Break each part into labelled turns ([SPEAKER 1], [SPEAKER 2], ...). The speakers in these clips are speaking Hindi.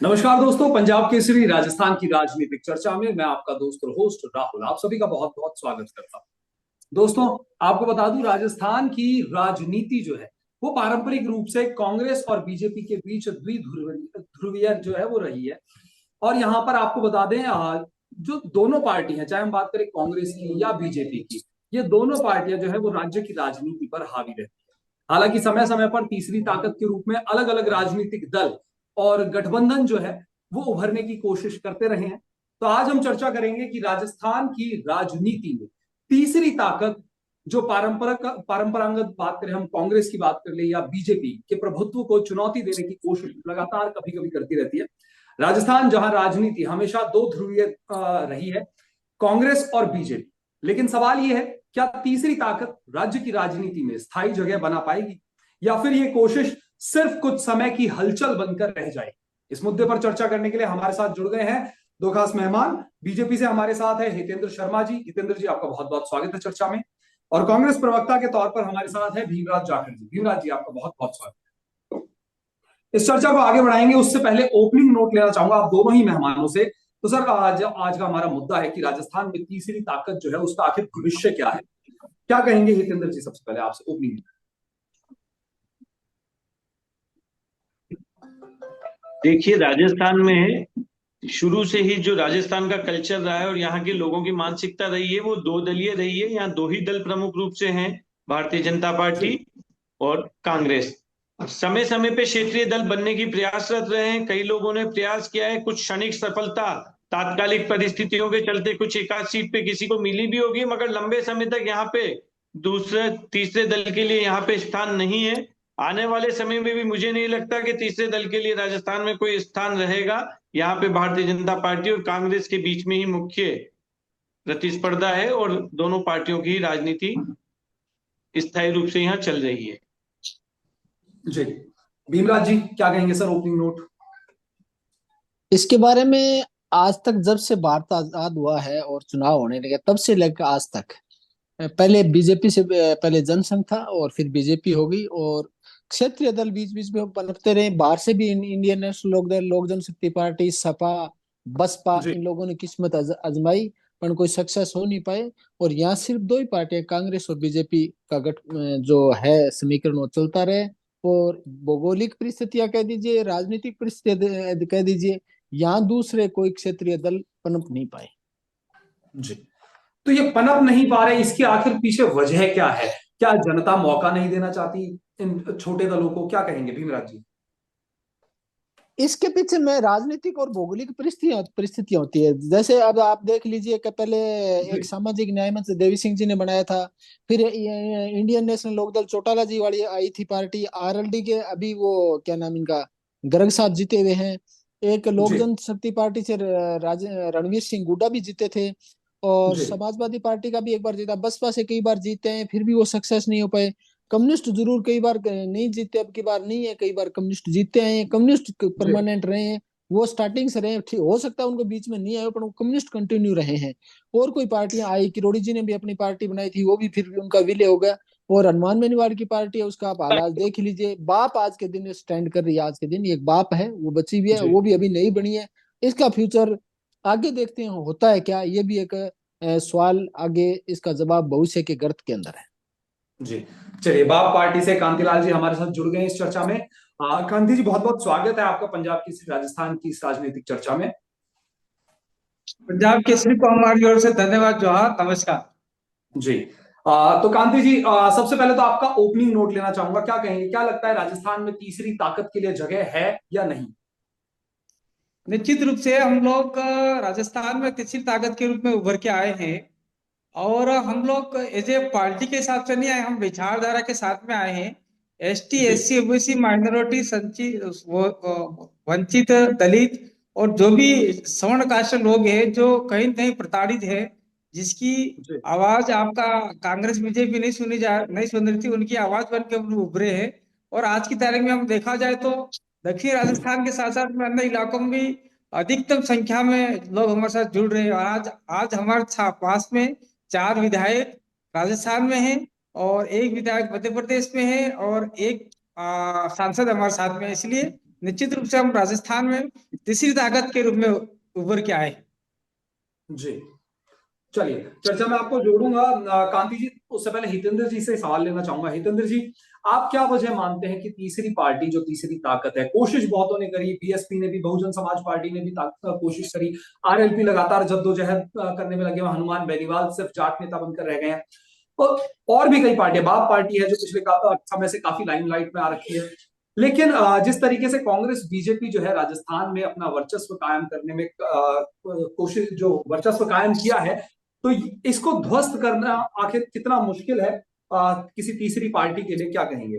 [SPEAKER 1] नमस्कार दोस्तों, पंजाब केसरी राजस्थान की राजनीतिक चर्चा में मैं आपका दोस्त और होस्ट राहुल आप सभी का बहुत बहुत स्वागत करता हूं। दोस्तों, आपको बता दूं, राजस्थान की राजनीति जो है वो पारंपरिक रूप से कांग्रेस और बीजेपी के बीच द्विध्रुवीय जो है वो रही है। और यहां पर आपको बता दें, जो दोनों पार्टी हैं, चाहे हम बात करें कांग्रेस की या बीजेपी की, ये दोनों पार्टियां जो है वो राज्य की राजनीति पर हावी रहती है। हालांकि समय समय पर तीसरी ताकत के रूप में अलग अलग राजनीतिक दल और गठबंधन जो है वो उभरने की कोशिश करते रहे हैं। तो आज हम चर्चा करेंगे कि राजस्थान की राजनीति में तीसरी ताकत, जो परंपरागत बात करें, हम कांग्रेस की बात कर ले या बीजेपी के प्रभुत्व को चुनौती देने की कोशिश लगातार कभी कभी करती रहती है। राजस्थान जहां राजनीति हमेशा दो ध्रुवीय रही है, कांग्रेस और बीजेपी, लेकिन सवाल यह है, क्या तीसरी ताकत राज्य की राजनीति में स्थायी जगह बना पाएगी या फिर यह कोशिश सिर्फ कुछ समय की हलचल बनकर रह जाएगी? इस मुद्दे पर चर्चा करने के लिए हमारे साथ जुड़ गए हैं दो खास मेहमान। बीजेपी से हमारे साथ है हितेंद्र शर्मा जी। हितेंद्र जी, आपका बहुत बहुत स्वागत है चर्चा में। और कांग्रेस प्रवक्ता के तौर पर हमारे साथ है भीमराज जाखड़ जी। भीमराज जी, आपका बहुत बहुत स्वागत है। इस चर्चा को आगे बढ़ाएंगे उससे पहले ओपनिंग नोट लेना चाहूंगा आप दोनों ही मेहमानों से। तो सर, आज का हमारा मुद्दा है कि राजस्थान में तीसरी ताकत जो है उसका आखिर भविष्य क्या है? क्या कहेंगे हितेंद्र जी? सबसे पहले आपसे ओपनिंग।
[SPEAKER 2] देखिए, राजस्थान में शुरू से ही जो राजस्थान का कल्चर रहा है और यहाँ के लोगों की मानसिकता रही है वो दो दलीय रही है। यहाँ दो ही दल प्रमुख रूप से हैं, भारतीय जनता पार्टी और कांग्रेस। समय समय पे क्षेत्रीय दल बनने की प्रयासरत रहे हैं, कई लोगों ने प्रयास किया है, कुछ क्षणिक सफलता तात्कालिक परिस्थितियों के चलते कुछ एकाध सीट पे किसी को मिली भी होगी, मगर लंबे समय तक यहाँ पे दूसरे तीसरे दल के लिए यहाँ पे स्थान नहीं है। आने वाले समय में भी मुझे नहीं लगता कि तीसरे दल के लिए राजस्थान में कोई स्थान रहेगा। यहाँ पे भारतीय जनता पार्टी और कांग्रेस के बीच में ही मुख्य प्रतिस्पर्धा है और दोनों पार्टियों की राजनीति स्थायी रूप से यहाँ चल रही है।
[SPEAKER 1] जी, भीमराज जी क्या कहेंगे सर, ओपनिंग नोट?
[SPEAKER 3] इसके बारे में आज तक जब से भारत आजाद हुआ है और चुनाव होने लगे तब से लेकर आज तक, पहले बीजेपी से पहले जनसंघ था और फिर बीजेपी हो गई, और क्षेत्रीय दल बीच बीच में बनते रहे। बाहर से भी इंडियन नेशनल लोक दल, लोक जनशक्ति पार्टी, सपा, बसपा, इन लोगों ने किस्मत आजमाई पर कोई सक्सेस हो नहीं पाए। और यहाँ सिर्फ दो ही पार्टियां, कांग्रेस और बीजेपी का गठ जो है समीकरण वो चलता रहे। और भौगोलिक परिस्थितियां कह दीजिए, राजनीतिक परिस्थितियां कह दीजिए, यहाँ दूसरे कोई क्षेत्रीय दल पनप नहीं पाए।
[SPEAKER 1] जी, तो ये पनप नहीं पा रहे, इसके आखिर पीछे वजह क्या है? क्या जनता मौका नहीं देना चाहती इन छोटे दलों को? क्या कहेंगे भीमराज जी?
[SPEAKER 3] इसके पीछे में राजनीतिक और भौगोलिक परिस्थितियां होती है। जैसे अब आप देख लीजिए कि पहले एक सामाजिक न्याय मंच देवी सिंह जी ने बनाया था, फिर इंडियन नेशनल लोकदल चौटाला जी वाली आई थी पार्टी, आरएलडी के अभी वो क्या नाम इनका, गर्ग साहब जीते हुए हैं। एक लोक जनशक्ति पार्टी से रणवीर सिंह गुड्डा भी जीते थे, और समाजवादी पार्टी का भी एक बार जीता। बसपा से कई बार जीते हैं, फिर भी वो सक्सेस नहीं हो पाए। कम्युनिस्ट जरूर कई बार नहीं जीते, अब की बार नहीं है, कई बार कम्युनिस्ट जीते हैं। कम्युनिस्ट परमानेंट रहे हैं, वो स्टार्टिंग से रहे। ठीक हो सकता है उनको बीच में नहीं आए, पर वो कम्युनिस्ट कंटिन्यू रहे हैं। और कोई पार्टियां आई, किरोड़ी जी ने भी अपनी पार्टी बनाई थी, वो भी फिर उनका विलय हो गया। और हनुमान बेनीवाल की पार्टी है, उसका आप हालात देख लीजिए। बाप आज के दिन स्टैंड कर रही है, आज के दिन एक बाप है, वो बची भी है, वो भी अभी नहीं बनी है। इसका फ्यूचर आगे देखते हैं होता है क्या, ये भी एक सवाल आगे, इसका जवाब भविष्य के गर्त के अंदर है।
[SPEAKER 1] जी, चलिए, बाप पार्टी से कांतिलाल जी हमारे साथ जुड़ गए इस चर्चा में। कांति जी, बहुत बहुत स्वागत है आपका पंजाब की राजस्थान की इस राजनीतिक चर्चा में।
[SPEAKER 4] पंजाब केसरी को हमारी ओर से धन्यवाद, जोहार, नमस्कार।
[SPEAKER 1] जी, तो कांति जी, सबसे पहले तो आपका ओपनिंग नोट लेना चाहूंगा। क्या कहेंगे, क्या लगता है राजस्थान में तीसरी ताकत के लिए जगह है या नहीं?
[SPEAKER 4] निश्चित रूप से हम लोग राजस्थान में तीसरी ताकत के रूप में उभर के आए हैं। और हम लोग एज ए पार्टी के हिसाब से नहीं आए, हम विचारधारा के साथ में आए हैं। एसटी, एससी, ओबीसी, माइनॉरिटी, संचित, वंचित, दलित और जो भी सवर्ण कास्ट लोग हैं जो कहीं न कहीं प्रताड़ित है, जिसकी आवाज आपका कांग्रेस बीजेपी नहीं सुन रही थी, उनकी आवाज बन के उभरे हैं। और आज की तारीख में हम देखा जाए तो दक्षिण राजस्थान के साथ साथ में अन्य इलाकों में भी अधिकतम संख्या में लोग हमारे साथ जुड़ रहे हैं। और आज हमारे पास में 4 विधायक राजस्थान में हैं और 1 विधायक मध्य प्रदेश में है और 1 सांसद हमारे साथ में है। इसलिए निश्चित रूप से हम राजस्थान में तीसरी ताकत के रूप में उभर के आए।
[SPEAKER 1] जी, चलिए चर्चा में आपको जोड़ूंगा। कांति जी, उससे पहले हितेंद्र जी से सवाल लेना चाहूंगा। हितेंद्र जी, आप क्या वजह मानते हैं कि तीसरी पार्टी जो तीसरी ताकत है, कोशिश बहुतों ने करी, बीएसपी ने भी, बहुजन समाज पार्टी ने भी कोशिश करी, आरएलपी लगातार जद्दोजहद करने में लगे, हनुमान बेनीवाल सिर्फ जाट नेता बनकर रह गए हैं, और भी कई पार्टियां, बाप पार्टी है जो पिछले समय से काफी लाइमलाइट में आ रखी है। लेकिन जिस तरीके से कांग्रेस बीजेपी जो है राजस्थान में अपना वर्चस्व कायम करने में कोशिश, जो वर्चस्व कायम किया है, तो इसको ध्वस्त करना आखिर कितना मुश्किल है किसी तीसरी पार्टी के लिए, क्या कहेंगे?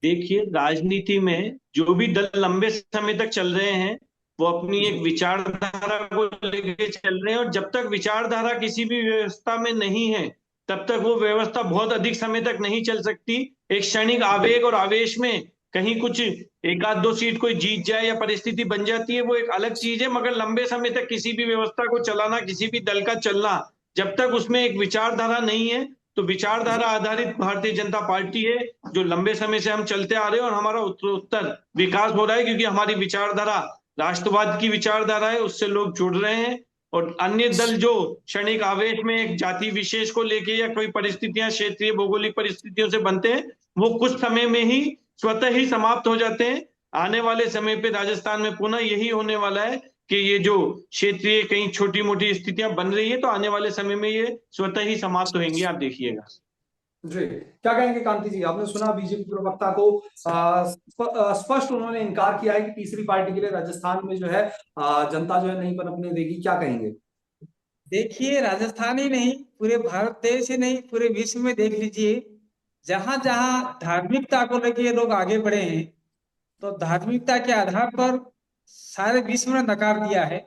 [SPEAKER 2] देखिए, राजनीति में जो भी दल लंबे समय तक चल रहे हैं वो अपनी एक विचारधारा को लेके चल रहे हैं, और जब तक विचारधारा किसी भी व्यवस्था में नहीं है तब तक वो व्यवस्था बहुत अधिक समय तक नहीं चल सकती। एक क्षणिक आवेग और आवेश में कहीं कुछ एक आध दो सीट कोई जीत जाए या परिस्थिति बन जाती है, वो एक अलग चीज है, मगर लंबे समय तक किसी भी व्यवस्था को चलाना, किसी भी दल का चलना, जब तक उसमें एक विचारधारा नहीं है, तो विचारधारा आधारित भारतीय जनता पार्टी है जो लंबे समय से हम चलते आ रहे हैं, और हमारा उत्तरोत्तर विकास हो रहा है क्योंकि हमारी विचारधारा राष्ट्रवाद की विचारधारा है, उससे लोग जुड़ रहे हैं। और अन्य दल जो क्षणिक आवेश में एक जाति विशेष को लेके या कोई परिस्थितियां, क्षेत्रीय भौगोलिक परिस्थितियों से बनते हैं, वो कुछ समय में ही स्वतः ही समाप्त हो जाते हैं। आने वाले समय पे राजस्थान में पुनः यही होने वाला है कि ये जो क्षेत्रीय कहीं छोटी मोटी स्थितियां बन रही है, तो आने वाले समय में ये स्वतः ही समाप्त होंगी, आप देखिएगा।
[SPEAKER 1] जी, क्या कहेंगे कांति जी? आपने सुना बीजेपी प्रवक्ता को स्पष्ट उन्होंने इनकार किया है कि तीसरी पार्टी के लिए राजस्थान में जो है जनता जो है नहीं पनपने देगी, क्या कहेंगे?
[SPEAKER 4] देखिए, राजस्थान ही नहीं, पूरे भारत देश ही नहीं, पूरे विश्व में देख लीजिए, जहां जहां धार्मिकता को लेकर ये लोग आगे बढ़े हैं, तो धार्मिकता के आधार पर सारे विश्व ने नकार दिया है।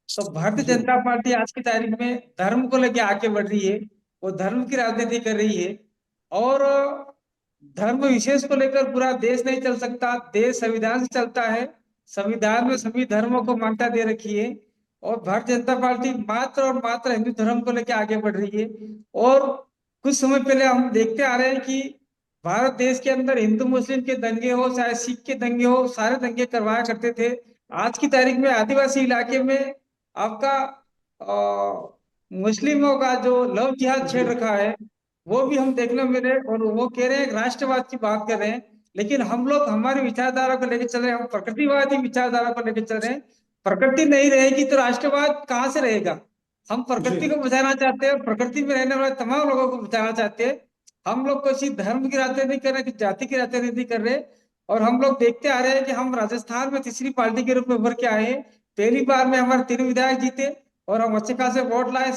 [SPEAKER 4] तो भारतीय
[SPEAKER 1] जी,
[SPEAKER 4] जनता पार्टी आज की तारीख में धर्म को लेकर आगे बढ़ रही है, वो धर्म की राजनीति कर रही है। और धर्म विशेष को लेकर पूरा देश नहीं चल सकता, देश संविधान से चलता है, संविधान में सभी धर्मों को मान्यता दे रखी है। और भारतीय जनता पार्टी मात्र और मात्र हिंदू धर्म को लेकर आगे बढ़ रही है। और कुछ समय पहले हम देखते आ रहे हैं कि भारत देश के अंदर हिंदू मुस्लिम के दंगे हो, चाहे सिख के दंगे हो, सारे दंगे करवाया करते थे। आज की तारीख में आदिवासी इलाके में आपका मुस्लिमों का जो लव जिहाद छेड़
[SPEAKER 1] जी,
[SPEAKER 4] रखा है, वो भी हम देखने में मिले। और वो कह रहे हैं राष्ट्रवाद की बात कर रहे हैं, लेकिन हम लोग हमारी विचारधारा को लेकर चल रहे हैं, हम प्रकृतिवादी विचारधारा को लेकर चल रहे हैं। प्रकृति नहीं रहेगी तो राष्ट्रवाद कहाँ से रहेगा? हम
[SPEAKER 1] जी,
[SPEAKER 4] प्रकृति को बचाना चाहते हैं, प्रकृति में रहने वाले तमाम लोगों को बचाना चाहते हैं। हम लोग किसी धर्म की राजनीति नहीं कर रहे, किसी जाति की राजनीति कर रहे। और हम लोग देखते आ रहे हैं कि हम राजस्थान में तीसरी पार्टी के रूप में उभर के आए हैं। पहली बार में हमारे 3 विधायक जीते और हम अच्छे खासे वोट लाए,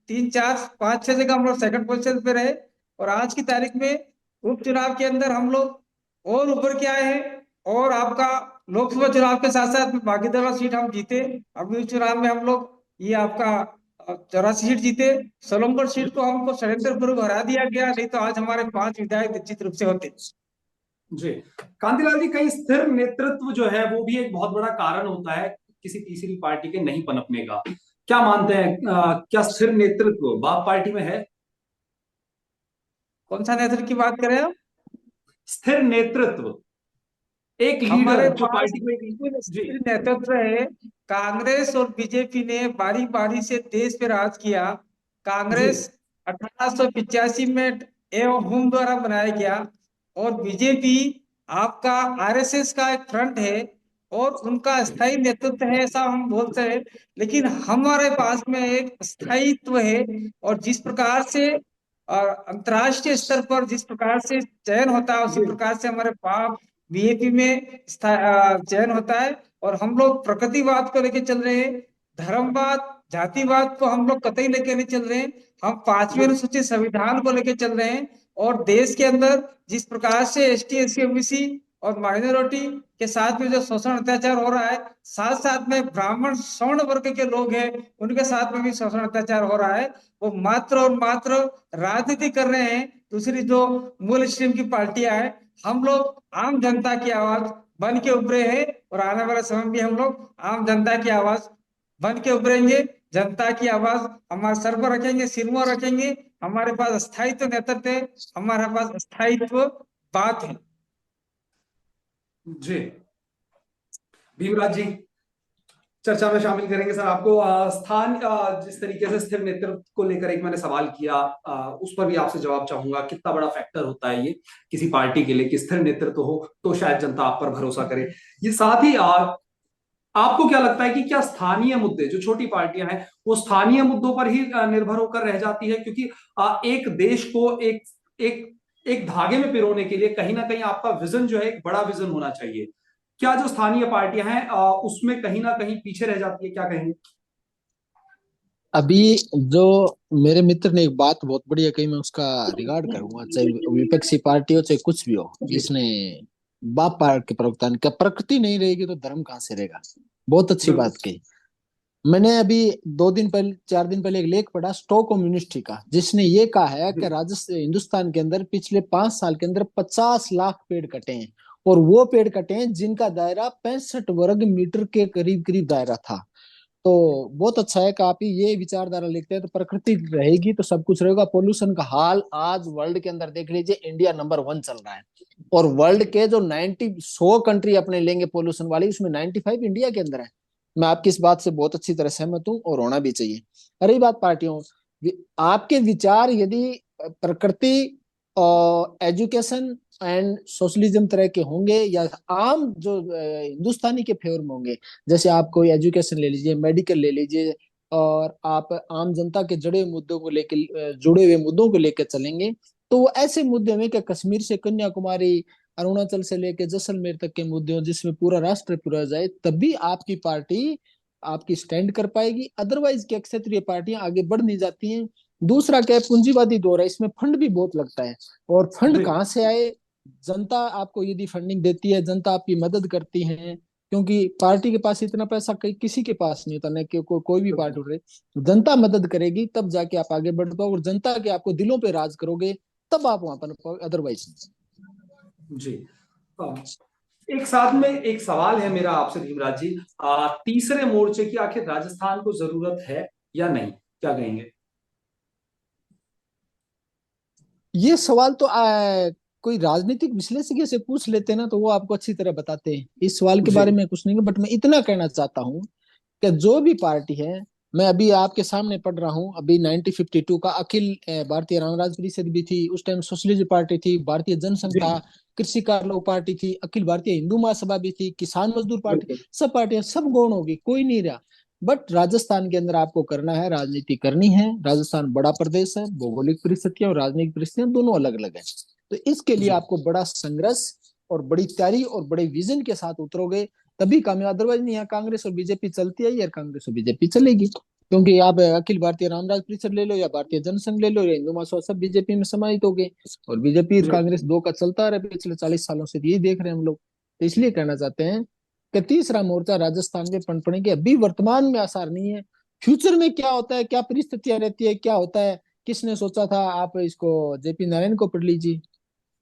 [SPEAKER 4] 3 4 5 6 जगह हम लोग सेकंड पोजीशन पे रहे। और आज की तारीख में उपचुनाव के अंदर हम लोग और उभर के आए हैं। और आपका लोकसभा चुनाव के साथ साथ बागीदरा सीट हम जीते। अभी चुनाव में हम लोग ये आपका 84 सीट जीते। सोलमगढ़ सीट को हमको षड्यंत्र पूर्वक हरा दिया गया, नहीं तो आज हमारे 5 विधायक निश्चित रूप से होते।
[SPEAKER 1] जी। कांतिलाल जी, कहीं स्थिर नेतृत्व जो है वो भी एक बहुत बड़ा कारण होता है किसी तीसरी पार्टी के नहीं पनपने का, क्या मानते हैं? क्या स्थिर नेतृत्व बाप पार्टी में है?
[SPEAKER 4] कौन सा नेतृत्व की बात करें आप?
[SPEAKER 1] स्थिर नेतृत्व, एक
[SPEAKER 4] हमारे
[SPEAKER 1] लीडर जो
[SPEAKER 4] पास
[SPEAKER 1] पार्टी को
[SPEAKER 4] बिल्कुल
[SPEAKER 1] जी,
[SPEAKER 4] स्थिर नेतृत्व है। कांग्रेस और बीजेपी ने बारी बारी से देश पे राज किया।
[SPEAKER 1] जी,
[SPEAKER 4] कांग्रेस 1885 में एवं हुम द्वारा बनाया गया, और बीजेपी आपका आरएसएस का एक फ्रंट है और उनका स्थायी नेतृत्व है, ऐसा हम बोलते हैं। लेकिन हमारे पास में एक स्थायित्व है। और जिस प्रकार से अंतर्राष्ट्रीय स्तर पर जिस प्रकार से चयन होता है, उसी
[SPEAKER 1] जी,
[SPEAKER 4] प्रकार से हमारे पाप बीएपी में चयन होता है। और हम लोग प्रकृतिवाद को लेकर चल रहे हैं, धर्मवाद जातिवाद को हम लोग कतई लेके नहीं चल रहे हैं। हम 5वें
[SPEAKER 1] जी,
[SPEAKER 4] अनुसूचित संविधान को लेकर चल रहे हैं। और देश के अंदर जिस प्रकार से एसटी एससी ओबीसी और माइनॉरिटी के साथ में जो शोषण अत्याचार हो रहा है, साथ साथ में ब्राह्मण सवर्ण वर्ग के लोग हैं, उनके साथ में भी शोषण अत्याचार हो रहा है। वो मात्र और मात्र राजनीति कर रहे हैं। दूसरी जो मूल स्ट्रीम की पार्टियां हैं, हम लोग आम जनता की आवाज बन के उभरे हैं। और आने वाले समय में हम लोग आम जनता की आवाज बन के उभरेंगे। जनता की आवाज हमारे सर पर रखेंगे, सिर में रखेंगे। हमारे पास स्थायित्व नेतृत्व है, हमारे पास स्थायित्व बात है।
[SPEAKER 1] जी। भीमराज जी चर्चा में शामिल करेंगे सर आपको। स्थान जिस तरीके से स्थिर नेतृत्व को लेकर एक मैंने सवाल किया, उस पर भी आपसे जवाब चाहूंगा। कितना बड़ा फैक्टर होता है ये किसी पार्टी के लिए कि स्थिर नेतृत्व हो तो शायद जनता आप पर भरोसा करे। ये साथ ही आपको क्या लगता है कि क्या स्थानीय मुद्दे, जो छोटी पार्टियां हैं वो स्थानीय मुद्दों पर ही निर्भर होकर रह जाती है? क्योंकि एक देश को एक एक एक धागे में पिरोने के लिए कहीं ना कहीं आपका विजन जो है एक बड़ा विजन होना चाहिए। क्या जो स्थानीय पार्टियां हैं उसमें कहीं ना कहीं पीछे रह जाती है? क्या कहेंगे?
[SPEAKER 3] अभी जो मेरे मित्र ने एक बात बहुत बढ़िया कही, मैं उसका रिगार्ड करूंगा, चाहे विपक्षी पार्टी हो चाहे कुछ भी हो।
[SPEAKER 1] जी
[SPEAKER 3] इसने बाप पार्ट के प्रवक्ता ने क्या, प्रकृति नहीं रहेगी तो धर्म कहाँ से रहेगा, बहुत अच्छी
[SPEAKER 1] बिल्कुल।
[SPEAKER 3] बात कही। मैंने अभी 2 दिन पहले 4 दिन पहले एक लेख पढ़ा स्टॉक कम्युनिस्ट्री का, जिसने ये कहा है कि राजस्थान हिंदुस्तान के अंदर पिछले 5 साल के अंदर 50 लाख पेड़ कटे हैं, और वो पेड़ कटे हैं जिनका दायरा 65 वर्ग मीटर के करीब करीब दायरा था। तो बहुत अच्छा है कि आप ये विचारधारा लिखते हैं। तो प्रकृति रहेगी तो सब कुछ रहेगा। पोल्यूशन का हाल आज वर्ल्ड के अंदर देख लीजिए, इंडिया नंबर 1 चल रहा है, और वर्ल्ड के जो 100 कंट्री अपने लेंगे पोल्यूशन वाली, उसमें 95 इंडिया के अंदर है। मैं आपकी इस बात से बहुत अच्छी तरह सहमत हूँ, और होना भी चाहिए। रही बात पार्टियों, आपके विचार यदि प्रकृति और एजुकेशन एंड सोशलिज्म तरह के होंगे, या आम जो हिंदुस्तानी के फेवर में होंगे, जैसे आप कोई एजुकेशन ले लीजिए, मेडिकल ले लीजिए, और आप आम जनता के जुड़े हुए मुद्दों को लेकर चलेंगे, तो वो ऐसे मुद्दे में कि कश्मीर से कन्याकुमारी, अरुणाचल से लेकर जैसलमेर तक के मुद्दे हो जिसमें पूरा राष्ट्र पूरा जाए, तभी आपकी पार्टी आपकी स्टैंड कर पाएगी। अदरवाइज क्या, क्षेत्रीय पार्टियां आगे बढ़ नहीं जाती हैं। दूसरा क्या है, पूंजीवादी दौर है, इसमें फंड भी बहुत लगता है, और फंड
[SPEAKER 1] जी
[SPEAKER 3] कहाँ से आए? जनता आपको यदि फंडिंग देती है, जनता आपकी मदद करती है, क्योंकि पार्टी के पास इतना पैसा किसी के पास नहीं होता, न कि कोई भी पार्टी
[SPEAKER 1] बिल्कुल।
[SPEAKER 3] उठ रही। जनता मदद करेगी तब जाके आप आगे बढ़ पाओ, और जनता के आपको दिलों पे राज करोगे तब आप वहां पर पाओगे, अदरवाइज
[SPEAKER 1] जी एक साथ में एक सवाल है मेरा आपसे भीमराज जी, तीसरे मोर्चे की आखिर राजस्थान को जरूरत है या नहीं? क्या कहेंगे?
[SPEAKER 3] ये सवाल तो कोई राजनीतिक विश्लेषज्ञ से पूछ लेते ना, तो वो आपको अच्छी तरह बताते हैं। इस सवाल के
[SPEAKER 1] जी
[SPEAKER 3] बारे में कुछ नहीं, बट मैं इतना कहना चाहता हूँ कि जो भी पार्टी है, मैं अभी आपके सामने पढ़ रहा हूँ, अभी 1952 का अखिल भारतीय रामराज परिषद भी थी, उस टाइम सोशलिस्ट पार्टी थी, भारतीय जनसंघ
[SPEAKER 1] जी
[SPEAKER 3] था, कृषि लोक पार्टी थी, अखिल भारतीय हिंदू महासभा भी थी, किसान मजदूर पार्टी,
[SPEAKER 1] बिल्कुल।
[SPEAKER 3] सब पार्टियां सब गौण होगी, कोई नहीं रहा। बट राजस्थान के अंदर आपको करना है, राजनीति करनी है। राजस्थान बड़ा प्रदेश है, भौगोलिक परिस्थितियां और राजनीतिक परिस्थितियां दोनों अलग अलग है। तो इसके लिए
[SPEAKER 1] जी
[SPEAKER 3] आपको बड़ा संघर्ष और बड़ी तैयारी और बड़े विजन के साथ उतरोगे तभी कामयाब। अदरवाइज नहीं, यहाँ कांग्रेस और बीजेपी चलती है, यार कांग्रेस और बीजेपी चलेगी, क्योंकि आप अखिल भारतीय रामराज परिषद ले लो, या भारतीय जनसंघ ले लो, या हिंदू महासभा, सब बीजेपी में समाहित हो गए, और बीजेपी और
[SPEAKER 1] जी
[SPEAKER 3] कांग्रेस दो का चलता रहा पिछले 40 सालों से, यही देख रहे हैं हम लोग। तो इसलिए कहना चाहते हैं कि तीसरा मोर्चा राजस्थान में पनपने के अभी वर्तमान में आसार नहीं है। फ्यूचर में क्या होता है, क्या परिस्थितियां रहती है, क्या होता है, किसने सोचा था? आप इसको जेपी नारायण को पढ़ लीजिए,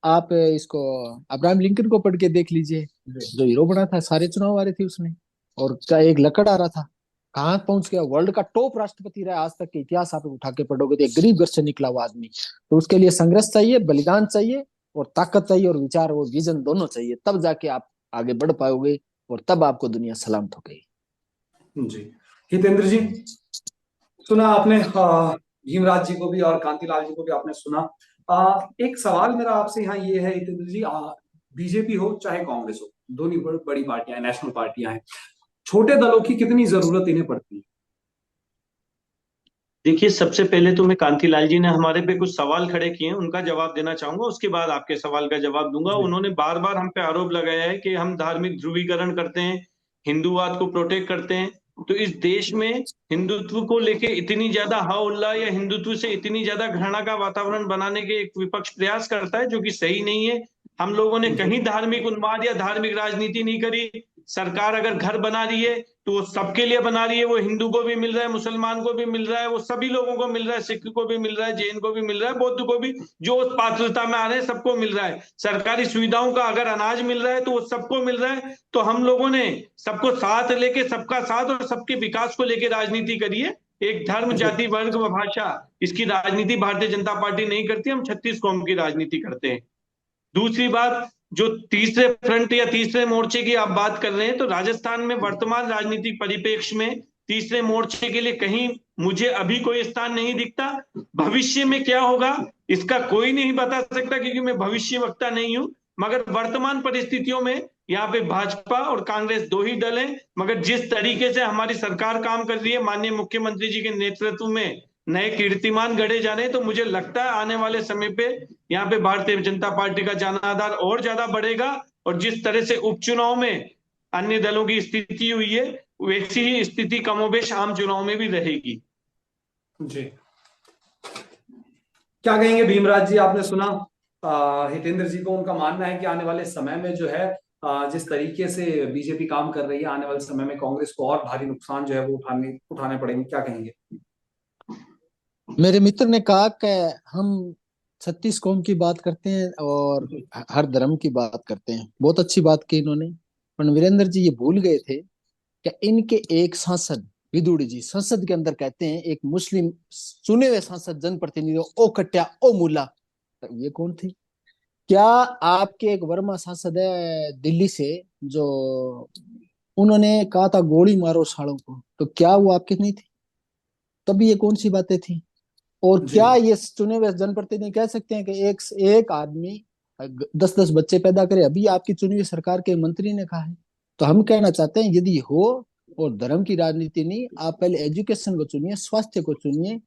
[SPEAKER 3] आप इसको अब्राहम लिंकन को पढ़ के देख लीजिए,
[SPEAKER 1] जी
[SPEAKER 3] जो हीरो बना था, सारे चुनाव आ रहे थे उसमें, और क्या एक लकड़ आ रहा था, कहाँ पहुंच गया, वर्ल्ड का टॉप राष्ट्रपति रहा, आज तक के इतिहास आप उठा के पढ़ोगे तो एक गरीब घर से निकला हुआ आदमी। तो उसके लिए संघर्ष चाहिए, बलिदान चाहिए, और ताकत चाहिए, और विचार और विजन दोनों चाहिए, तब जाके आप आगे बढ़ पाओगे, और तब आपको दुनिया सलामत हो गई।
[SPEAKER 1] जी हितेंद्र जी, सुना आपने भीमराज जी को भी और कांतिलाल जी को भी आपने सुना। एक सवाल मेरा आपसे यहाँ ये है हितेंद्र जी, बीजेपी हो चाहे कांग्रेस हो, दोनों बड़ी पार्टियां हैं, नेशनल पार्टियां हैं, छोटे दलों की कितनी जरूरत इन्हें पड़ती है?
[SPEAKER 2] देखिए, सबसे पहले तो मैं कांतिलाल जी ने हमारे पे कुछ सवाल खड़े किए हैं, उनका जवाब देना चाहूंगा, उसके बाद आपके सवाल का जवाब दूंगा।
[SPEAKER 1] जी
[SPEAKER 2] उन्होंने बार बार हम पे आरोप लगाया है कि हम धार्मिक ध्रुवीकरण करते हैं, हिंदूवाद को प्रोटेक्ट करते हैं। तो इस देश में हिंदुत्व को लेके इतनी ज्यादा हा उल्लाह, या हिंदुत्व से इतनी ज्यादा घृणा का वातावरण बनाने के एक विपक्ष प्रयास करता है, जो कि सही नहीं है। हम लोगों ने
[SPEAKER 1] जी
[SPEAKER 2] कहीं धार्मिक उन्माद या धार्मिक राजनीति नहीं करी। सरकार अगर घर बना रही है तो वो सबके लिए बना रही है, वो हिंदू को भी मिल रहा है, मुसलमान को भी मिल रहा है, वो सभी लोगों को मिल रहा है, सिख को भी मिल रहा है, जैन को भी मिल रहा है, बौद्ध को भी, जो उस पात्रता में आ रहे हैं सबको मिल रहा है। सरकारी सुविधाओं का अगर अनाज मिल रहा है तो वो सबको मिल रहा है। तो हम लोगों ने सबको साथ लेके, सबका साथ और सबके विकास को लेके राजनीति करी है। एक धर्म,
[SPEAKER 1] जी
[SPEAKER 2] जाति, वर्ग व भाषा, इसकी राजनीति भारतीय जनता पार्टी नहीं करती, हम 36 कौम की राजनीति करते हैं। दूसरी बात, जो तीसरे फ्रंट या तीसरे मोर्चे की आप बात कर रहे हैं, तो राजस्थान में वर्तमान राजनीतिक परिप्रेक्ष्य में तीसरे मोर्चे के लिए कहीं मुझे अभी कोई स्थान नहीं दिखता। भविष्य में क्या होगा इसका कोई नहीं बता सकता, क्योंकि मैं भविष्य वक्ता नहीं हूं। मगर वर्तमान परिस्थितियों में यहाँ पे भाजपा और कांग्रेस दो ही दल हैं। मगर जिस तरीके से हमारी सरकार काम कर रही है, माननीय मुख्यमंत्री जी के नेतृत्व में नए कीर्तिमान गढ़े जा रहे हैं, तो मुझे लगता है आने वाले समय पे यहाँ पे भारतीय जनता पार्टी का जनाधार और ज्यादा बढ़ेगा। और जिस तरह से उपचुनाव में अन्य दलों की स्थिति हुई है, वैसी ही स्थिति कमोबेश आम चुनाव में भी रहेगी।
[SPEAKER 1] जी, क्या कहेंगे भीमराज जी? आपने सुना हितेंद्र जी को, उनका मानना है कि आने वाले समय में जो है जिस तरीके से बीजेपी काम कर रही है, आने वाले समय में कांग्रेस को और भारी नुकसान जो है वो उठाने पड़ेंगे। क्या कहेंगे?
[SPEAKER 3] मेरे मित्र ने कहा कि हम 36 कौम की बात करते हैं और हर धर्म की बात करते हैं। बहुत अच्छी बात की इन्होंने, पर वीरेंद्र जी ये भूल गए थे कि इनके एक सांसद विदुड़ी जी संसद के अंदर कहते हैं एक मुस्लिम चुने हुए सांसद जनप्रतिनिधि ओ कट्या ओ मुल्ला। ये कौन थे? क्या आपके एक वर्मा सांसद है दिल्ली से, जो उन्होंने कहा था गोली मारो सालों को, तो क्या वो आपके नहीं थे? तब ये कौन सी बातें थी? और
[SPEAKER 1] जी,
[SPEAKER 3] क्या ये चुने हुए जनप्रतिनिधि कह सकते हैं कि एक आदमी 10-10 बच्चे पैदा करे? अभी आपकी चुनी हुई सरकार के मंत्री ने कहा है। तो हम कहना चाहते हैं यदि हो, और धर्म की राजनीति नहीं, आप पहले एजुकेशन को चुनिए, स्वास्थ्य को चुनिए,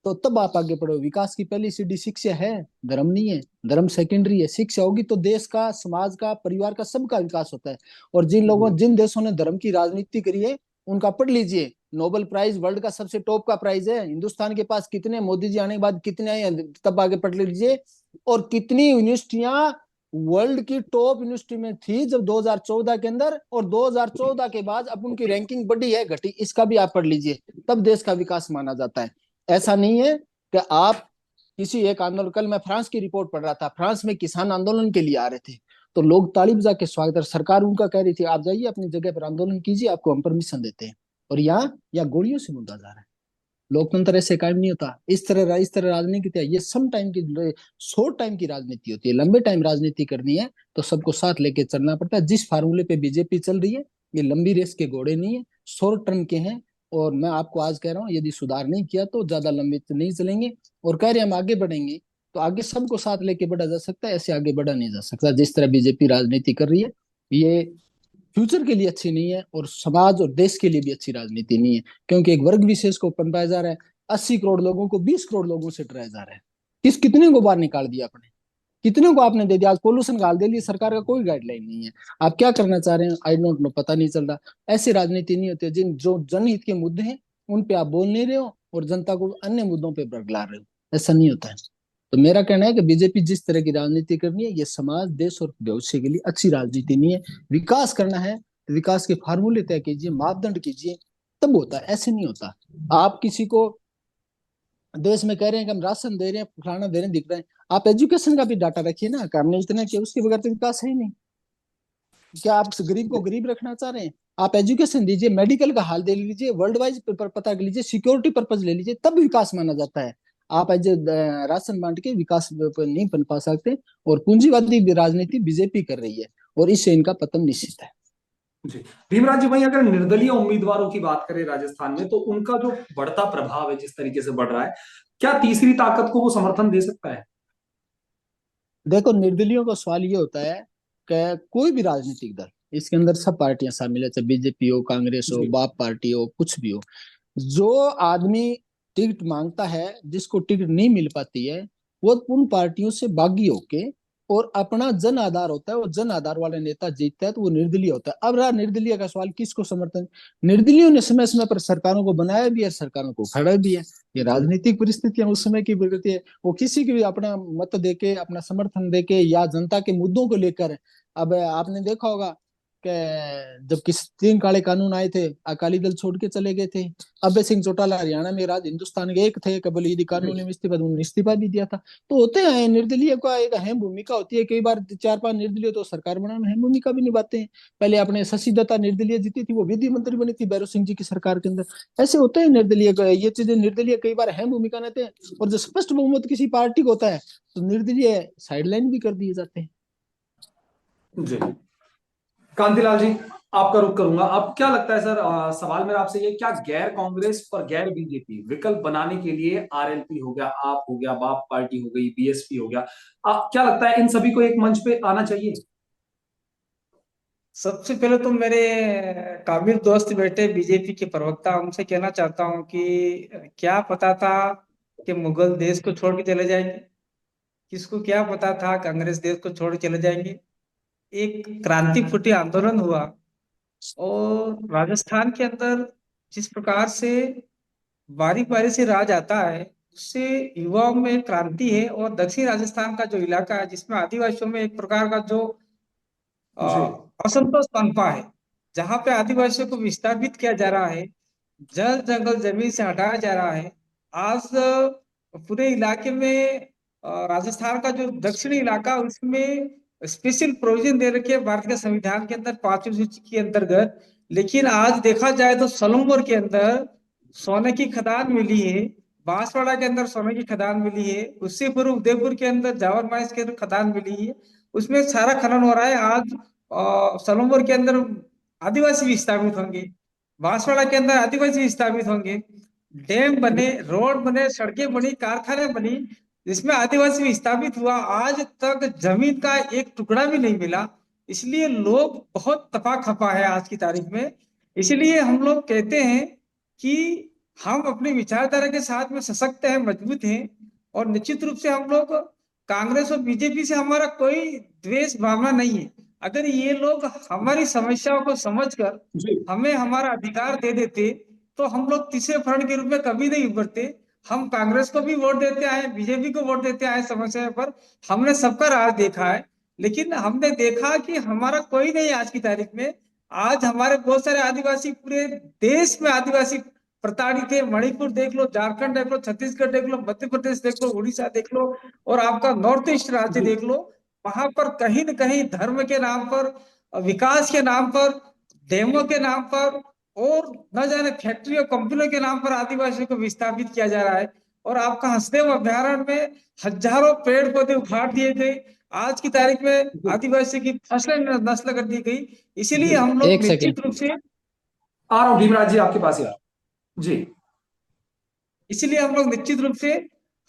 [SPEAKER 3] तो तब आप आगे बढ़ो। विकास की पहली सीढ़ी शिक्षा है, धर्म नहीं है। धर्म सेकेंडरी है। शिक्षा होगी तो देश का, समाज का, परिवार का, सबका विकास होता है। और जिन देशों ने धर्म की राजनीति करी है उनका पढ़ लीजिए। नोबेल प्राइज वर्ल्ड का सबसे टॉप का प्राइज है। हिंदुस्तान के पास कितने, मोदी जी आने के बाद कितने आए, तब आगे पढ़ लीजिए। और कितनी यूनिवर्सिटियां वर्ल्ड की टॉप यूनिवर्सिटी में थी जब 2014 के अंदर, और 2014 के बाद अब उनकी रैंकिंग बढ़ी है घटी, इसका भी आप पढ़ लीजिए। तब देश का विकास माना जाता है। ऐसा नहीं है कि आप किसी एक आंदोलन, कल मैं फ्रांस की रिपोर्ट पढ़ रहा था, फ्रांस में किसान आंदोलन के लिए आ रहे थे, तो लोग ताली बजा के स्वागत कर, सरकार उनका कह रही थी आप जाइए अपनी जगह पर आंदोलन कीजिए, आपको हम परमिशन देते हैं। और यहाँ गोलियों से मुद्दा जा रहा है। लोकतंत्र ऐसे कायम नहीं होता। इस तरह राजनीति है, ये सम टाइम की, शॉर्ट टाइम की राजनीति होती है। लंबे टाइम राजनीति करनी है तो सबको साथ लेके चलना पड़ता है। जिस फार्मूले पे बीजेपी चल रही है, ये लंबी रेस के घोड़े नहीं है, शॉर्ट टर्म के हैं। और मैं आपको आज कह रहा हूँ यदि सुधार नहीं किया तो ज्यादा लंबे नहीं चलेंगे। और कह रहे हम आगे बढ़ेंगे, तो आगे सबको साथ लेके बढ़ा जा सकता है, ऐसे आगे बढ़ा नहीं जा सकता। जिस तरह बीजेपी राजनीति कर रही है, ये फ्यूचर के लिए अच्छी नहीं है, और समाज और देश के लिए भी अच्छी राजनीति नहीं है। क्योंकि एक वर्ग विशेष को पनपाया जा रहा है। 80 करोड़ लोगों को 20 करोड़ लोगों से डराया जा रहा है। कितने को बाहर निकाल दिया आपने, कितने को आपने दे दिया। आज पोल्यूशन का हाल दे लिया, सरकार का कोई गाइडलाइन नहीं है। आप क्या करना चाह रहे हैं, आई डोंट नो, पता नहीं चल रहा। ऐसी राजनीति नहीं होती है। जो जनहित के मुद्दे हैं उन पे आप बोल नहीं रहे हो, और जनता को अन्य मुद्दों पे बरगला रहे हो। ऐसा नहीं होता है। तो मेरा कहना है कि बीजेपी जिस तरह की राजनीति करनी है, ये समाज, देश और भविष्य के लिए अच्छी राजनीति नहीं है। विकास करना है तो विकास के फार्मूले तय कीजिए, मापदंड कीजिए, तब होता है। ऐसे नहीं होता। आप किसी को देश में कह रहे हैं कि हम राशन दे रहे हैं, फलाना दे रहे हैं, दिख रहे हैं, आप एजुकेशन का भी डाटा रखिए ना। हमने इतना किया, उसके बगैर तो विकास है ही नहीं। क्या आप गरीब को गरीब रखना चाह रहे हैं? आप एजुकेशन दीजिए, मेडिकल का हाल दे लीजिए, वर्ल्ड वाइज पता कर लीजिए, सिक्योरिटी पर्पज ले लीजिए, तब विकास माना जाता है। आप एज राशन बांट के विकास नहीं बन पा सकते। और पूंजीवादी राजनीति बीजेपी कर रही है, और इससे इनका पतन निश्चित है।
[SPEAKER 1] जी, भीमराज जी, वहीं अगर निर्दलीय उम्मीदवारों की बात करें राजस्थान में, तो उनका जो बढ़ता प्रभाव है, जिस तरीके से बढ़ रहा है, क्या तीसरी ताकत को वो समर्थन दे सकता है?
[SPEAKER 3] देखो, निर्दलीयों का सवाल ये होता है कि कोई भी राजनीतिक दल, इसके अंदर सब पार्टियां शामिल है, चाहे बीजेपी हो, कांग्रेस हो,
[SPEAKER 1] जी,
[SPEAKER 3] बाप पार्टी हो, कुछ भी हो, जो आदमी टिकट मांगता है, जिसको टिकट नहीं मिल पाती है, वो उन पार्टियों से बागी होके, और अपना जन आधार होता है, वो जन आधार वाले नेता जीतता है, तो वो निर्दलीय होता है। अब रहा निर्दलीय का सवाल, किसको समर्थन? निर्दलीयों ने समय समय पर सरकारों को बनाया भी है, सरकारों को खड़ा भी है। ये
[SPEAKER 1] जी,
[SPEAKER 3] राजनीतिक परिस्थितियां उस समय की प्रकृति है। वो किसी की भी अपना मत देके, अपना समर्थन देके, या जनता के मुद्दों को लेकर। अब आपने देखा होगा कि जब किस 3 काले कानून आए थे, अकाली दल छोड़ के चले गए थे। अभय सिंह चौटाला हरियाणा में राज हिंदुस्तान के एक थे, केवल यदि कानून में इस्तीफा, उन्होंने इस्तीफा भी दिया था। तो होते हैं, निर्दलीय का एक अहम भूमिका होती है। कई बार 4-5 निर्दलीय तो सरकार बनाने में अहम भूमिका भी निभाते हैं। पहले अपने शशि दत्ता निर्दलीय जीती थी, वो विधि मंत्री बनी थी भैरव सिंह जी की सरकार के अंदर। ऐसे होते हैं निर्दलीय का, ये चीजें निर्दलीय कई बार अहम भूमिका निभाते हैं। और जो स्पष्ट बहुमत किसी पार्टी को होता है, तो निर्दलीय साइडलाइन भी कर दिए जाते हैं।
[SPEAKER 1] जी, कांतिलाल जी, आपका रुख करूंगा। अब क्या लगता है सर, सवाल मेरा आपसे ये, क्या गैर कांग्रेस और गैर बीजेपी विकल्प बनाने के लिए आरएलपी हो गया, आप हो गया, बाप पार्टी हो गई, बीएसपी हो गया, क्या लगता है इन सभी को एक मंच पे आना चाहिए?
[SPEAKER 4] सबसे पहले तो मेरे काबिल दोस्त बैठे बीजेपी के प्रवक्ता, उनसे कहना चाहता हूं कि क्या पता था कि मुगल देश को छोड़ के चले जाएंगे? किसको क्या पता था कांग्रेस देश को छोड़ के चले जाएंगे? एक क्रांति फूटी, आंदोलन हुआ, और राजस्थान के अंदर जिस प्रकार से बारी बारी से राज आता है, उससे युवाओं में एक क्रांति है। और दक्षिण राजस्थान का जो इलाका है, जिसमें आदिवासियों में एक प्रकार का जो अ,
[SPEAKER 1] जी
[SPEAKER 4] असंतोष पनपा है, जहां पे आदिवासियों को विस्थापित किया जा रहा है, जल जंगल जमीन से हटाया जा रहा है। आज पूरे इलाके में राजस्थान का जो दक्षिणी इलाका, उसमें स्पेशल प्रोविजन दे रखे हैं भारत के संविधान के अंदर, 5वीं सूची के अंतर्गत। लेकिन आज देखा जाए तो सलूमपुर के अंदर सोने की खदान मिली है, बांसवाड़ा के अंदर सोने की खदान मिली है, उससे पूर्व उदयपुर के अंदर जावर माइंस के अंदर खदान मिली है। उसमें सारा खनन हो रहा है। आज सलूमपुर के अंदर आदिवासी भी स्थापित होंगे, बांसवाड़ा के अंदर आदिवासी स्थापित होंगे, डैम बने, रोड बने, सड़कें बनी, कारखाने बनी, जिसमें आदिवासी भी स्थापित हुआ। आज तक जमीन का एक टुकड़ा भी नहीं मिला। इसलिए लोग बहुत तपा खपा है आज की तारीख में। इसलिए हम लोग कहते हैं कि हम अपनी विचारधारा के साथ में सशक्त हैं, मजबूत हैं। और निश्चित रूप से हम लोग कांग्रेस और बीजेपी से हमारा कोई द्वेष भावना नहीं है। अगर ये लोग हमारी समस्याओं को समझकर
[SPEAKER 1] जी
[SPEAKER 4] हमें हमारा अधिकार दे देते, तो हम लोग तीसरे फ्रंट के रूप में कभी नहीं उभरते। हम कांग्रेस को भी वोट देते आए, बीजेपी को वोट देते आए समस्या पर। हमने सबका राज देखा है, लेकिन हमने देखा कि हमारा कोई नहीं आज की तारीख में। आज हमारे बहुत सारे आदिवासी, पूरे देश में आदिवासी प्रताड़ित है। मणिपुर देख लो, झारखंड देख लो, छत्तीसगढ़ देख लो, मध्य प्रदेश देख लो, उड़ीसा देख लो, और आपका नॉर्थ ईस्ट राज्य
[SPEAKER 1] जी
[SPEAKER 4] देख लो। वहां पर कहीं न कहीं धर्म के नाम पर, विकास के नाम पर, डेमो के नाम पर, और न जाने फैक्ट्री और कंपनियों के नाम पर आदिवासियों को विस्थापित किया जा रहा है। और आपका हसदेव अभ्यारण्य में हजारों पेड़ पौधे उखाड़ दिए गए। आज की तारीख में
[SPEAKER 1] जी
[SPEAKER 4] आदिवासी की फसलें नष्ट कर दी गई।
[SPEAKER 1] जी,
[SPEAKER 4] इसीलिए हम लोग
[SPEAKER 3] एक सेकेंड।
[SPEAKER 4] निश्चित रूप से
[SPEAKER 1] आ रहा हूँ भीमराज जी, आपके पास ही आ रहा हूं। जी
[SPEAKER 4] इसीलिए हम लोग निश्चित रूप से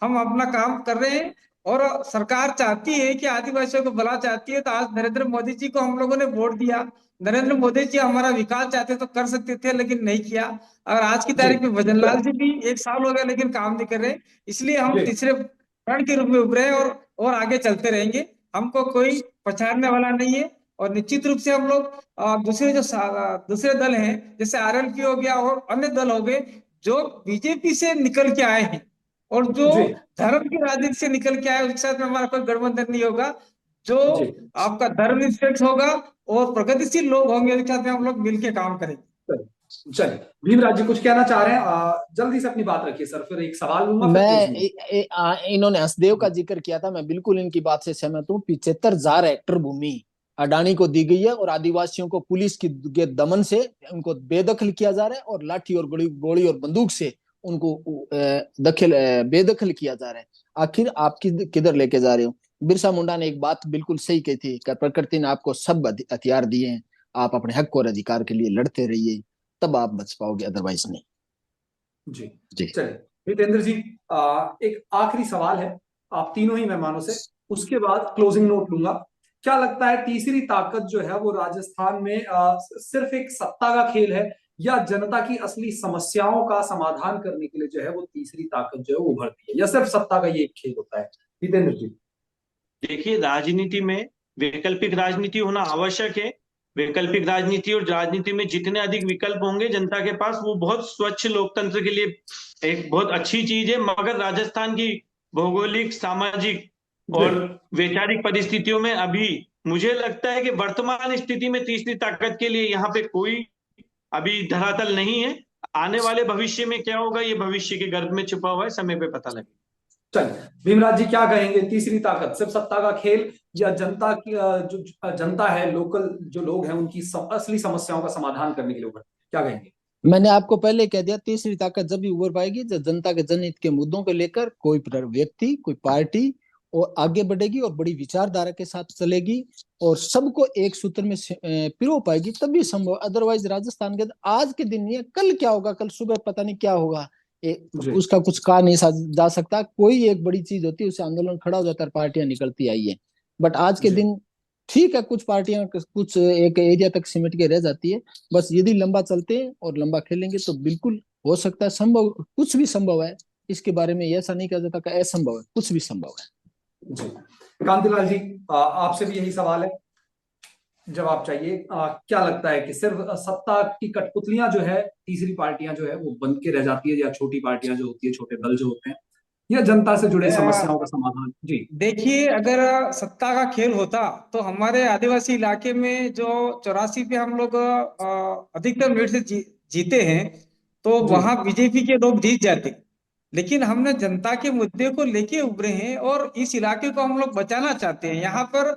[SPEAKER 4] हम अपना काम कर रहे हैं। और सरकार चाहती है कि आदिवासियों को भला चाहती है, तो आज नरेंद्र मोदी जी को हम लोगों ने वोट दिया। नरेंद्र मोदी जी हमारा विकास चाहते तो कर सकते थे, लेकिन नहीं किया। और आज की
[SPEAKER 1] जी
[SPEAKER 4] तारीख में भजनलाल जी भी 1 साल हो गया लेकिन काम नहीं कर रहे। इसलिए हम
[SPEAKER 1] जी
[SPEAKER 4] तीसरे प्रण के रूप में उभरे हैं, और आगे चलते रहेंगे। हमको कोई पछाड़ने वाला नहीं है। और निश्चित रूप से हम लोग दूसरे दल हैं, जैसे आरएलपी हो गया और अन्य दल हो गए, जो बीजेपी से निकल के आए हैं, और जो
[SPEAKER 1] जी
[SPEAKER 4] धर्म की राजनीति से निकल के आए, उसके साथ में हमारा कोई गठबंधन नहीं होगा। जो
[SPEAKER 1] जी,
[SPEAKER 4] आपका धर्मनिरपेक्ष होगा और प्रगतिशील लोग होंगे, उसके साथ में हम लोग मिलकर काम करेंगे।
[SPEAKER 1] चलिए चलिए, भीमराज जी कुछ कहना चाह रहे हैं, जल्दी से अपनी बात रखिए सर, फिर एक सवाल लूंगा, फिर
[SPEAKER 3] मैं
[SPEAKER 1] क्लोजिंग।
[SPEAKER 3] इन्होंने हसदेव का जिक्र किया था, मैं बिल्कुल इनकी बात से सहमत हूँ। 75,000 हेक्टर भूमि अडानी को दी गई है, और आदिवासियों को पुलिस की के दमन से उनको बेदखल किया जा रहा है, और लाठी और गोली और बंदूक से उनको बेदखल किया जा रहा है। आखिर आप किधर लेके जा रहे हो? बिरसा मुंडा ने एक बात बिल्कुल सही कही थी कि प्रकृति ने आपको सब हथियार दिए हैं, आप अपने हक और अधिकार के लिए लड़ते रहिए, तब आप बच पाओगे, अदरवाइज नहीं।
[SPEAKER 1] जी
[SPEAKER 3] जी।
[SPEAKER 1] चलिए हितेंद्र जी, एक आखिरी सवाल है आप तीनों ही मेहमानों से, उसके बाद क्लोजिंग नोट लूंगा। क्या लगता है तीसरी ताकत जो है वो राजस्थान में सिर्फ एक सत्ता का खेल है, या जनता की असली समस्याओं का समाधान करने के लिए जो है वो तीसरी ताकत जो है वो उभरती है, या सिर्फ सत्ता का ये एक खेल होता है? हितेंद्र जी।
[SPEAKER 2] देखिए, राजनीति में वैकल्पिक राजनीति होना आवश्यक है। वैकल्पिक राजनीति, और राजनीति में जितने अधिक विकल्प होंगे जनता के पास, वो बहुत स्वच्छ लोकतंत्र के लिए एक बहुत अच्छी चीज है। मगर राजस्थान की भौगोलिक, सामाजिक
[SPEAKER 1] जी
[SPEAKER 2] और वैचारिक परिस्थितियों में अभी मुझे लगता है कि वर्तमान स्थिति में तीसरी ताकत के लिए यहाँ पे कोई अभी धरातल नहीं है। आने वाले भविष्य में क्या होगा, ये भविष्य के गर्भ में छुपा हुआ है, समय पे पता लगेगा।
[SPEAKER 1] चलिए भीमराज जी, क्या कहेंगे, तीसरी ताकत सिर्फ सत्ता का खेल, या जनता की जो जनता है, लोकल जो लोग हैं, उनकी असली समस्याओं का समाधान करने के लिए उभरती है? क्या कहेंगे?
[SPEAKER 3] मैंने आपको पहले कह दिया, तीसरी ताकत जब भी उभर पाएगी जब जनता के जनहित के मुद्दों को लेकर कोई व्यक्ति, कोई पार्टी और आगे बढ़ेगी और बड़ी विचारधारा के साथ चलेगी और सबको एक सूत्र में पिरो पाएगी, तभी संभव। अदरवाइज राजस्थान के आज के दिन नहीं है, कल क्या होगा, कल सुबह पता नहीं क्या होगा, उसका कुछ कहा नहीं जा सकता। कोई एक बड़ी चीज होती है, उससे आंदोलन खड़ा हो जाता है, पार्टियां निकलती आई है। बट आज के दिन ठीक है, कुछ पार्टियां कुछ एक एरिया तक सिमट के रह जाती है। बस यदि लंबा चलते हैं और लंबा खेलेंगे तो बिल्कुल हो सकता है, संभव, कुछ भी संभव है। इसके बारे में ऐसा नहीं कहा जाता कि असंभव है, कुछ भी संभव है।
[SPEAKER 1] जी कांतिलाल जी, आपसे भी यही सवाल है, जवाब चाहिए। क्या लगता है कि सिर्फ सत्ता की कठपुतलियां जो है, तीसरी पार्टियां जो है वो बन के रह जाती है, या छोटी पार्टियां जो होती है, छोटे दल जो होते हैं, या जनता से जुड़ी समस्याओं का समाधान? जी
[SPEAKER 4] देखिए, अगर सत्ता का खेल होता तो हमारे आदिवासी इलाके में जो 84 पे हम लोग अधिकतर मेरिट से जीते हैं, तो वहां बीजेपी के लोग जीत जाते। लेकिन हमने जनता के मुद्दे को लेके उभरे हैं और इस इलाके को हम लोग बचाना चाहते हैं। यहाँ पर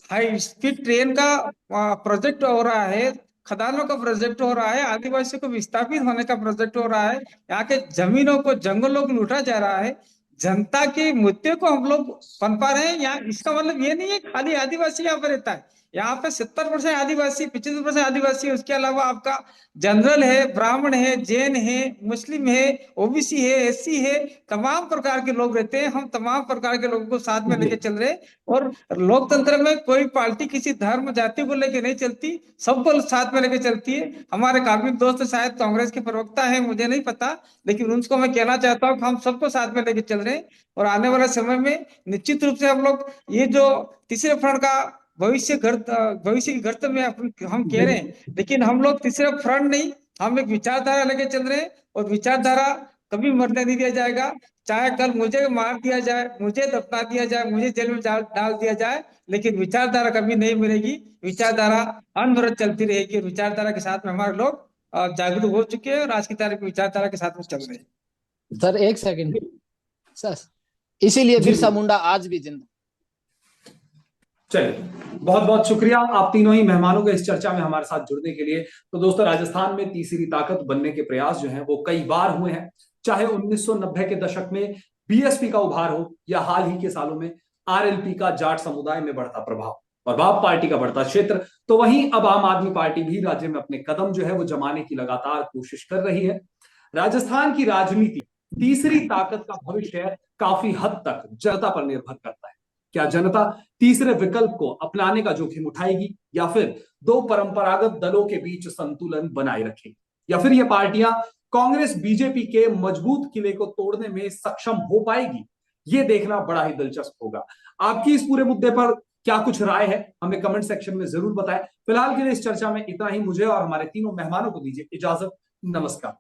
[SPEAKER 4] हाई स्पीड ट्रेन का प्रोजेक्ट हो रहा है, खदानों का प्रोजेक्ट हो रहा है, आदिवासियों को विस्थापित होने का प्रोजेक्ट हो रहा है, यहाँ के जमीनों को, जंगलों को लूटा जा रहा है। जनता के मुद्दे को हम लोग पनपा रहे हैं। यहाँ इसका मतलब ये नहीं है खाली आदिवासी यहाँ पर रहता है। यहाँ पे 70% आदिवासी, 75% आदिवासी है। उसके अलावा आपका जनरल है, ब्राह्मण है, जैन है, मुस्लिम है, ओबीसी है, एससी है, तमाम प्रकार के लोग रहते हैं। हम तमाम प्रकार के लोगों को साथ में लेके चल रहे हैं। और लोकतंत्र में कोई पार्टी किसी धर्म जाति को लेके नहीं चलती, सबको साथ में लेके चलती है। हमारे काफी दोस्त शायद कांग्रेस के प्रवक्ता है, मुझे नहीं पता, लेकिन उनको मैं कहना चाहता हूँ कि हम सबको साथ में लेके चल रहे हैं। और आने वाले समय में निश्चित रूप से हम लोग ये जो तीसरे फ्रंट का भविष्य की गर्त में हम कह रहे हैं, लेकिन हम लोग तीसरे फ्रंट नहीं, हम एक विचारधारा लेके चल रहे हैं। और विचारधारा कभी मरने नहीं दिया जाएगा। चाहे कल मुझे मार दिया जाए, मुझे दफना दिया जाए, मुझे जेल में डाल दिया जाए, लेकिन विचारधारा कभी नहीं मिलेगी। विचारधारा अनवरत चलती रहेगी। और विचारधारा के साथ में हमारे लोग जागरूक हो चुके हैं और आज की तारीख में विचारधारा के साथ में चल रहे हैं।
[SPEAKER 3] सर एक सेकंड सर, इसीलिए बिरसा मुंडा आज भी जिंदा।
[SPEAKER 1] चलिए, बहुत बहुत शुक्रिया आप तीनों ही मेहमानों के इस चर्चा में हमारे साथ जुड़ने के लिए। तो दोस्तों, राजस्थान में तीसरी ताकत बनने के प्रयास जो हैं वो कई बार हुए हैं, चाहे 1990 के दशक में बीएसपी का उभार हो, या हाल ही के सालों में आरएलपी का जाट समुदाय में बढ़ता प्रभाव और बाप पार्टी का बढ़ता क्षेत्र। तो वहीं अब आम आदमी पार्टी भी राज्य में अपने कदम जो है वो जमाने की लगातार कोशिश कर रही है। राजस्थान की राजनीति, तीसरी ताकत का भविष्य काफी हद तक जनता पर निर्भर करता है। क्या जनता तीसरे विकल्प को अपनाने का जोखिम उठाएगी, या फिर दो परंपरागत दलों के बीच संतुलन बनाए रखेगी, या फिर ये पार्टियां कांग्रेस बीजेपी के मजबूत किले को तोड़ने में सक्षम हो पाएगी? ये देखना बड़ा ही दिलचस्प होगा। आपकी इस पूरे मुद्दे पर क्या कुछ राय है, हमें कमेंट सेक्शन में जरूर बताएं। फिलहाल के लिए इस चर्चा में इतना ही। मुझे और हमारे तीनों मेहमानों को दीजिए इजाजत। नमस्कार।